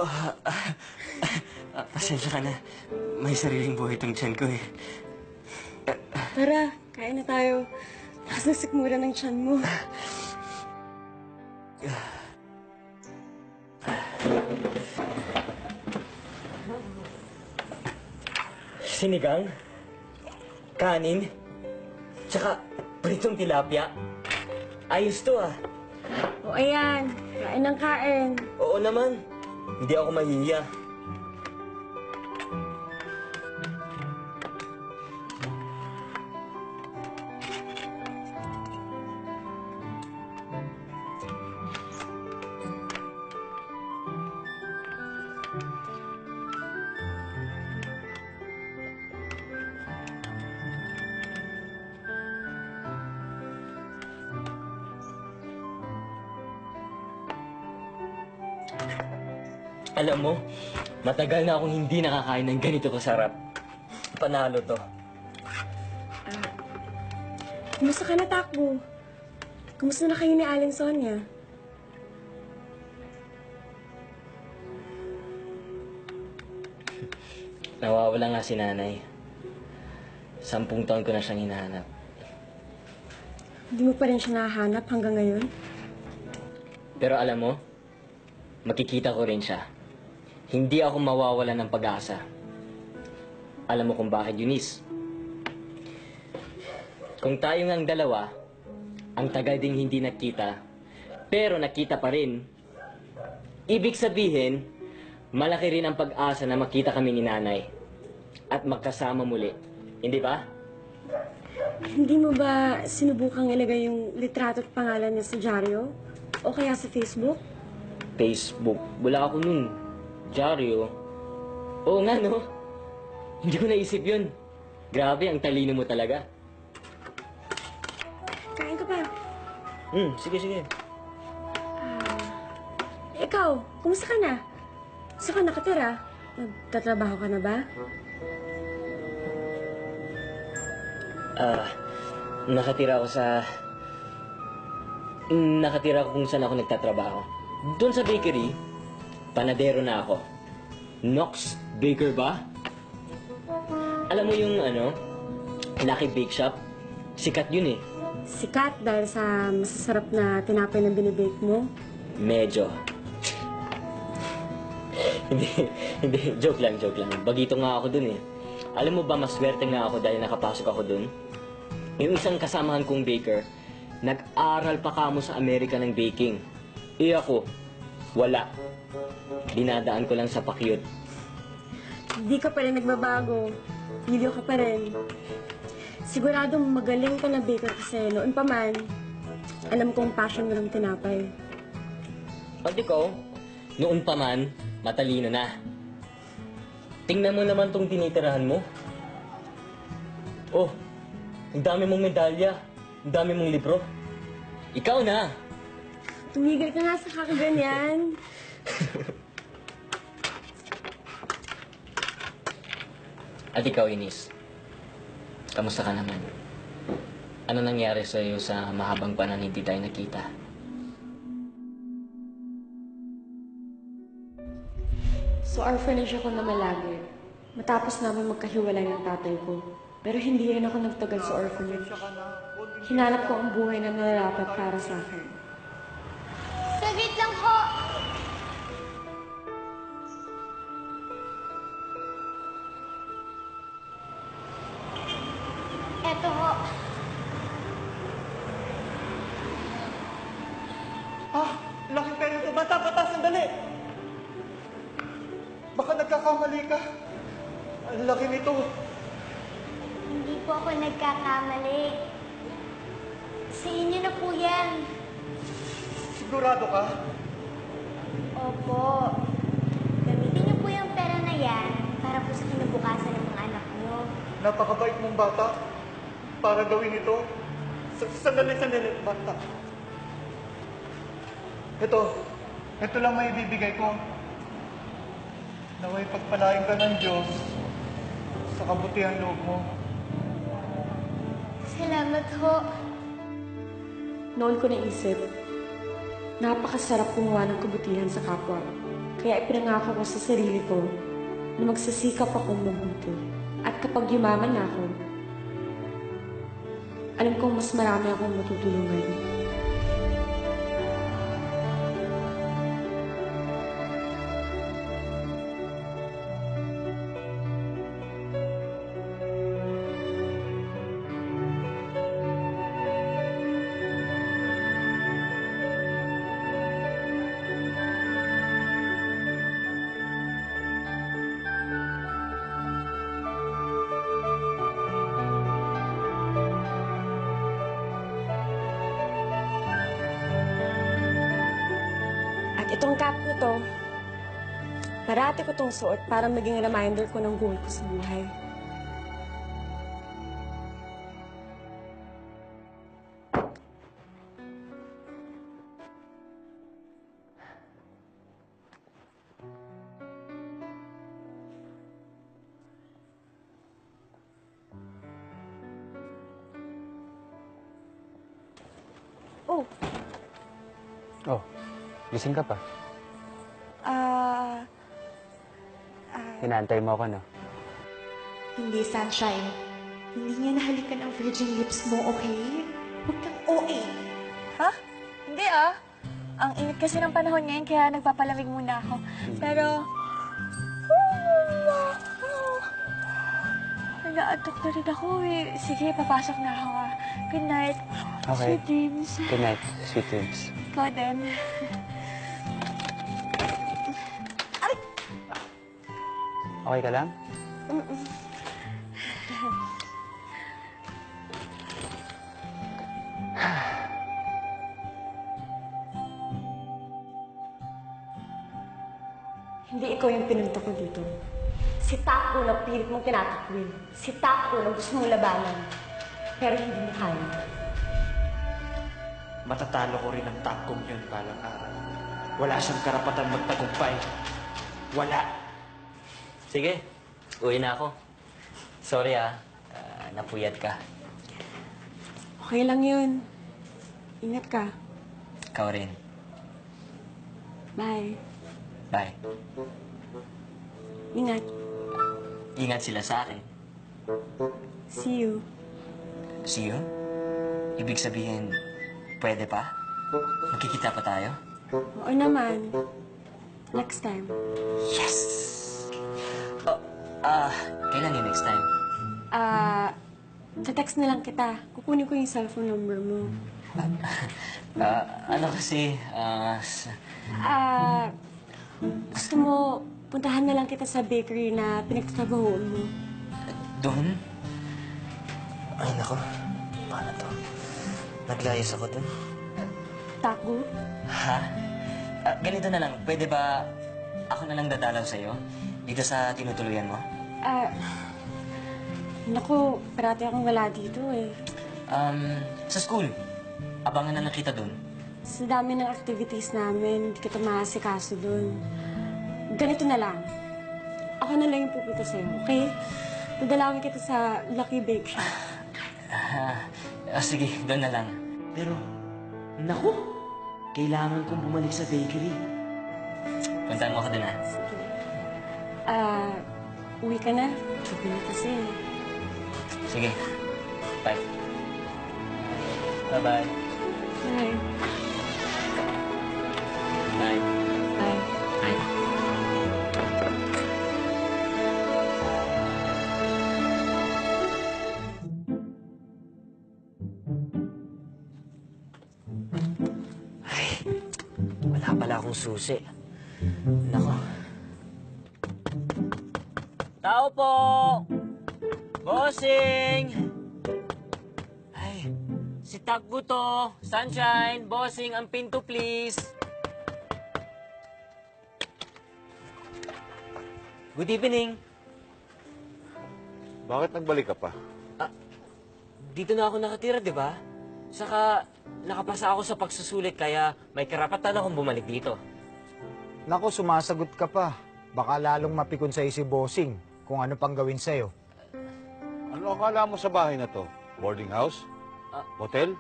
Oh, pasensya ka na. May sariling buhay itong tiyan ko eh. Tara, kain na tayo. Lakas na sikmura ng tiyan mo. Sinigang, kanin, tsaka pritong tilapia. Ayos to ah. O ayan, kain ng kain. Oo naman. Hindi ako mahihiya. Alam mo, matagal na akong hindi nakakain ng ganito kasarap. Panalo to. Kumusta ka na, Takbo? Kumusta na kayo ni Aling Sonia? Nawawala nga si nanay. 10 taon ko na siyang hinahanap. Hindi mo pa rin siya nahanap hanggang ngayon? Pero alam mo, makikita ko rin siya. Hindi ako mawawala ng pag-asa. Alam mo kung bakit, Eunice? Kung tayo ngang dalawa, ang tagal ding hindi nakita, pero nakita pa rin, ibig sabihin, malaki rin ang pag-asa na makita kami ni nanay at magkasama muli. Hindi ba? Hindi mo ba sinubukang ilagay yung litrato at pangalan niya sa dyaryo? O kaya sa Facebook? Facebook. Wala ako nun. Dyaryo. Oo nga, no? Hindi ko naisip yun. Grabe, ang talino mo talaga. Kain ka pa. Sige. Ikaw, kumusta ka na? Saan ka nakatira? Nagtatrabaho ka na ba? Nakatira ako kung saan ako nagtatrabaho. Doon sa bakery, panadero na ako. Knox Baker ba? Alam mo yung Lucky Bake Shop? Sikat yun eh. Sikat dahil sa masasarap na tinapay na binibake mo? Medyo. Hindi. Joke lang. Bagito nga ako dun eh. Alam mo ba, maswerte nga ako dahil nakapasok ako dun? Yung isang kasamahan kong baker, nag-aral pa kamo sa Amerika ng baking. Ako, wala. Dinadaan ko lang sa pakyut. Hindi ka pa rin nagbabago. Pilyo ka pa rin. Siguradong magaling ka na baker kasi noon pa man, alam kong passion mo ng tinapay. At ikaw, noon pa man, matalino na. Tingnan mo naman tong tinitirahan mo. Oh, ang dami mong medalya. Ang dami mong libro. Ikaw na! Tumigil ka nga sa kakaganyan. At ikaw, Inis. Kamusta ka naman? Ano nangyari sa'yo sa mahabang panahon hindi tayo nakita? So orphanage ako na malagi. Matapos namin magkahiwalay ng tatay ko. Pero hindi rin ako nagtagal sa orphanage. Hinanap ko ang buhay na nararapat para sa akin. Saglit lang ho! Eto ho. Laking pera ito. Bata, sandali! Baka nagkakamali ka. Ang laki nito. Hindi po ako nagkakamali. Sa inyo na po yan. Sigurado ka? Opo. Gamitin niyo po yung pera na yan para po sa kinabukasan ng mga anak niyo. Napakabait mong bata. Para gawin ito. Sandali, bata. Ito lang may ibibigay ko. Naway pagpalain ka ng Diyos sa kabutihan loob mo. Salamat ho. Noon ko naisip, napakasarap gumawa ng kabutihan sa kapwa. Kaya ipinangako ko sa sarili ko na magsisikap akong mabuti. At kapag yumaman na ako, alam kong mas marami akong matutulungan. At itong cap ko to, parati ko tong suot para maging reminder ko ng goal ko sa buhay. Oh, Oh, gising ka pa. ah... Inaantay mo ako, no? Hindi, Sunshine. Hindi niya nahalikan ang virgin lips mo, okay? Huwag kang OA. Ha? Hindi ah. Ang init kasi ng panahon ngayon kaya nagpapalamig muna ako. Pero... Naatok na rin ako eh. Sige, papasok na ako ah. Good night. Okay. Sweet dreams. Good night, sweet dreams. Ikaw din. Okay ka lang? Hindi ikaw yung pinunta ko dito. Si Takbo na pilit mong tinatakwil. Si Takbo na gusto mong labanan. Pero hindi mo kaya. Matatalo ko rin ang takong yun balang araw. Wala siyang karapatan magtagumpay. Wala. Sige, uwi na ako. Sorry napuyat ka. Okay lang yun. Ingat ka. Ikaw rin. Bye. Bye. Ingat. Ingat sila sa akin. See you. See you? Ibig sabihin, pwede pa? Magkikita pa tayo? Oo naman. Next time. Yes! Kailan yung next time? Sa text na lang kita. Kukunin ko yung cellphone number mo. Ano kasi, Gusto mo, puntahan na lang kita sa bakery na pinagtatrabahoan mo. doon? Ay, nako. Paano to? Naglayas ako doon. Tago? Ha? Ganito na lang. Pwede ba ako na lang dadalaw sa'yo? Dito sa tinutuluyan mo? Naku, parati akong wala dito eh. Sa school. Abangan na lang kita doon. Sa dami ng activities namin, hindi kita maasikaso doon. Ganito na lang. Ako na lang yung pupunta sa'yo, okay? Dadalawin kita sa Lucky Bake Shop. Sige, doon na lang. Pero, naku, kailangan kong bumalik sa bakery. Puntahan mo ako doon, ha? Sige. Uwi ka na. Gabi na kasi. Sige. Bye. Bye-bye. Bye. Bye. Bye. Bye. Ay, wala pala akong susi. Nako. Tao po! Bossing! Ay, si Takbo to. Sunshine, bossing, ang pinto please. Good evening. Bakit nagbalik ka pa? Dito na ako nakatira, di ba? Saka, nakapasa ako sa pagsusulit kaya may karapatan akong bumalik dito. Nako, sumasagot ka pa. Baka lalong mapikon sa'yo si Bossing kung ano pang gawin sa'yo. Ano akala mo sa bahay na to? Boarding house? Hotel?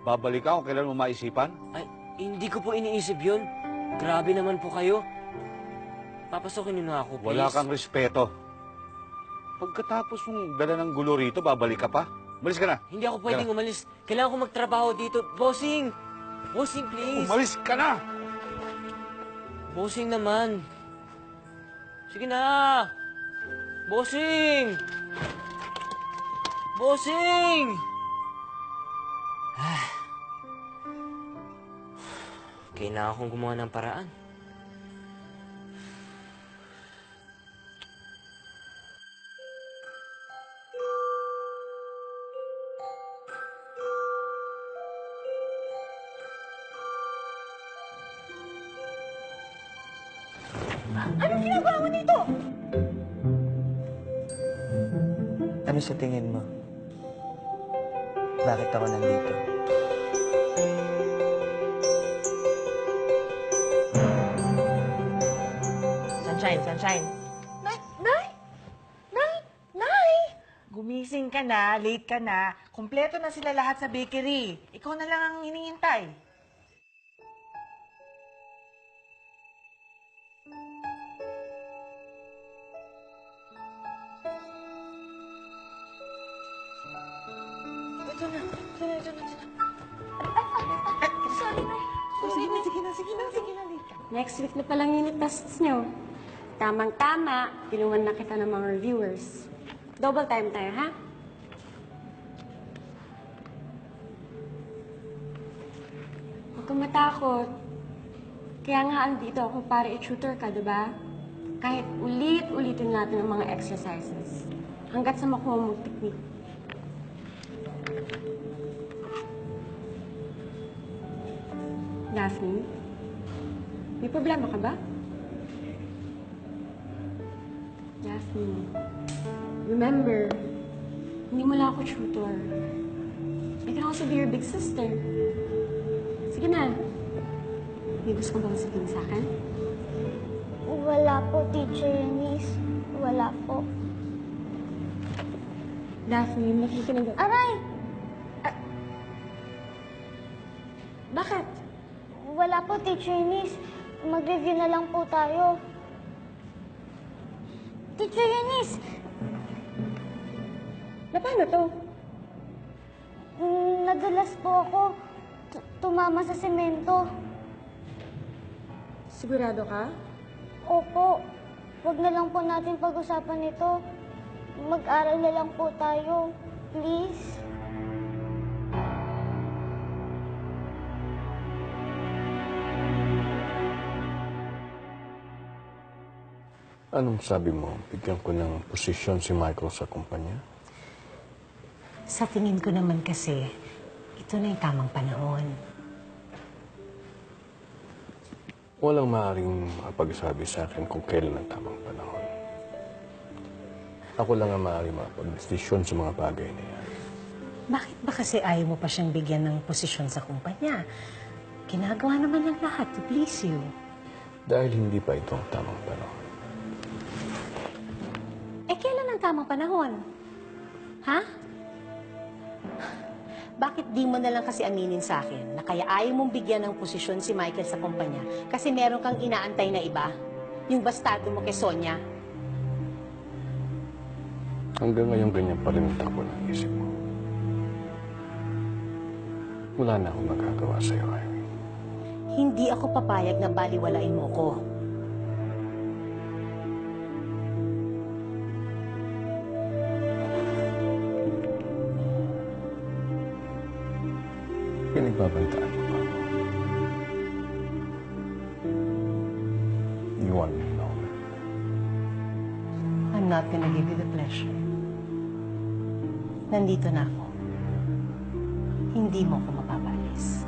Babalik ka kung kailan mo maisipan? Ay, hindi ko po iniisip yun. Grabe naman po kayo. Papasukin niyo na ako, please. Wala kang respeto. Pagkatapos mong dala ng gulo rito, babalik ka pa? Malis ka na. Hindi ako pwedeng umalis. Kailangan ko magtrabaho dito. Bossing! Bossing, please! Umalis ka na! Bossing naman. Sige na! Bossing! Bossing! Kailangan akong gumawa ng paraan. Anong ginagawa mo dito? Ano sa tingin mo? Bakit ako nandito? Sunshine. Nay! Nay! Nay! Nay! Gumising ka na, late ka na. Kompleto na sila lahat sa bakery. Ikaw na lang ang hinihintay. Ito na. Sorry, Nay. Sige na, late ka. Next week na palang unit tests nyo. Tamang-tama, tinuwan na kita ng mga reviewers. Double time tayo, ha? Huwag kang matakot. Kaya nga andito ako para i-tutor ka, diba? Kahit ulit-ulitin natin ang mga exercises. Hanggat sa makuha mong technique. Daphne, may problema ka ba? Daphne, remember, hindi mo lang ako tutor. I can also be your big sister. Sige na. May gusto ka bang sabihin sa akin? Wala po, Teacher Eunice. Wala po. Daphne, makikinig ako. Aray! Bakit? Wala po, Teacher Eunice. Mag-review na lang po tayo. Teacher Eunice! Na paano to? Nadulas po ako. Tumama sa semento. Sigurado ka? Opo. Huwag na lang po natin pag-usapan ito. Mag-aral na lang po tayo. Please. Anong sabi mo? Bigyan ko ng posisyon si Michael sa kumpanya? Sa tingin ko naman kasi, ito na yung tamang panahon. Walang maaaring makapagsabi sa akin kung kailan ang tamang panahon. Ako lang ang maaaring makapag-desisyon sa mga bagay na yan. Bakit ba kasi ayaw mo pa siyang bigyan ng posisyon sa kumpanya? Ginagawa naman ng lahat to please you. Dahil hindi pa ito ang tamang panahon. Eh, kailan ang tamang panahon? Ha? Bakit di mo na lang kasi aminin sa akin na kaya ayaw mong bigyan ng posisyon si Michael sa kumpanya kasi meron kang inaantay na iba? Yung bastado mo kay Sonia? Hanggang ngayon ganyan pa rin ang takbo ng isip mo. Wala na akong magagawa sa'yo, Irene. Hindi ako papayag na baliwalain mo ko. Pinagbabantaan mo ba? You want me to know? I'm not gonna give you the pleasure. Nandito na ako. Hindi mo ako mapapalis.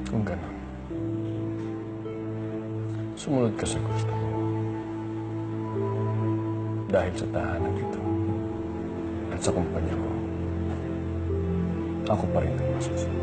Kung gano'n, sumunod ka sa gusto ko. Dahil sa tahanan ito at sa kumpanya ko, ako pa rin ang masusunod.